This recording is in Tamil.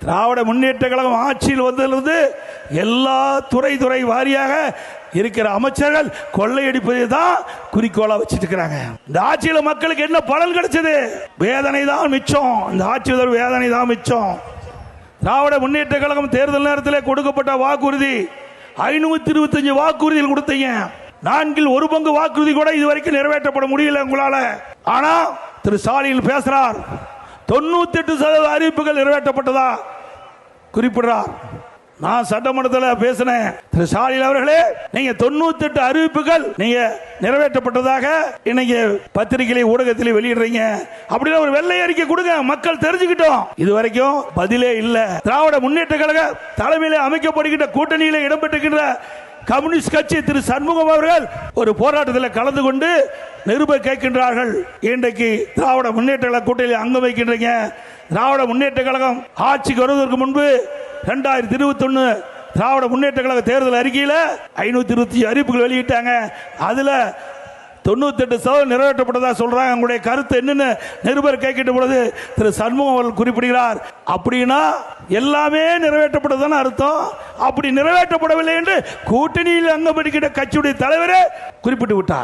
திராவிட முன்னேற்ற கழகம் ஆட்சியில் வந்ததிலிருந்து எல்லா துறை வாரியாக இருக்கிற அமைச்சர்கள் கொள்ளையடிப்பதை தான் குறிக்கோளா வச்சிட்டு இருக்கிறாங்க. இந்த ஆட்சியில் மக்களுக்கு என்ன பலன் கிடைச்சது? வேதனை தான் மிச்சம். இந்த ஆட்சி வேதனை தான் மிச்சம். திராவிட முன்னேற்ற கழகம் தேர்தல் நேரத்தில் கொடுக்கப்பட்ட வாக்குறுதி 525 வாக்குறுதிகள் கொடுத்தீங்க. 1/4 வாக்குறுதி கூட இதுவரைக்கும் நிறைவேற்றப்பட முடியல உங்களால. ஆனா திரு ஸ்டாலின் பேசுறார், 98% அறிவிப்புகள் நிறைவேற்றப்பட்டதா குறிப்பிடுறார். நான் சட்டமன்றத்தில் பேசினேன், திரு ஸ்டாலின் அவர்களே, நீங்க 98 அறிவிப்புகள் நீங்க நிறைவேற்றப்பட்டதாக இன்னைக்கு பத்திரிகை ஊடகத்தில் வெளியிடுறீங்க. அப்படின்னு ஒரு வெள்ளை அறிக்கை கொடுங்க, மக்கள் தெரிஞ்சுக்கிட்டோம். இதுவரைக்கும் பதிலே இல்ல. திராவிட முன்னேற்ற கழக தலைமையிலே அமைக்கப்படுகின்ற கூட்டணியிலே இடம்பெற்றுகின்ற கம்யூனிஸ்ட் கட்சி திரு சண்முகம் அவர்கள் ஒரு போராட்டத்தில் கலந்து கொண்டு நிருப கேட்கின்றார்கள். இன்றைக்கு திராவிட முன்னேற்ற கழக கூட்டணியில் அங்கம் வைக்கின்றீங்க. திராவிட முன்னேற்ற கழகம் ஆட்சிக்கு வருவதற்கு முன்பு 2021 திராவிட முன்னேற்ற கழக தேர்தல் அறிக்கையில் 525 அறிவிப்புகள் வெளியிட்டாங்க. அதுல 98% நிறைவேற்றப்பட்டதா சொல்றாங்க. உங்களுடைய கருத்து என்னன்னு நிருபர் கேட்கின்ற பொழுது திரு சண்முகம் அவர்கள் குறிப்பிடுகிறார், அப்படின்னா எல்லாமே நிறைவேற்றப்பட்டதுன்னு அர்த்தம். அப்படி நிறைவேற்றப்படவில்லை என்று கூட்டணியில் அங்கம் வகிக்கின்ற கட்சியுடைய தலைவரே குறிப்பிட்டு விட்டார்.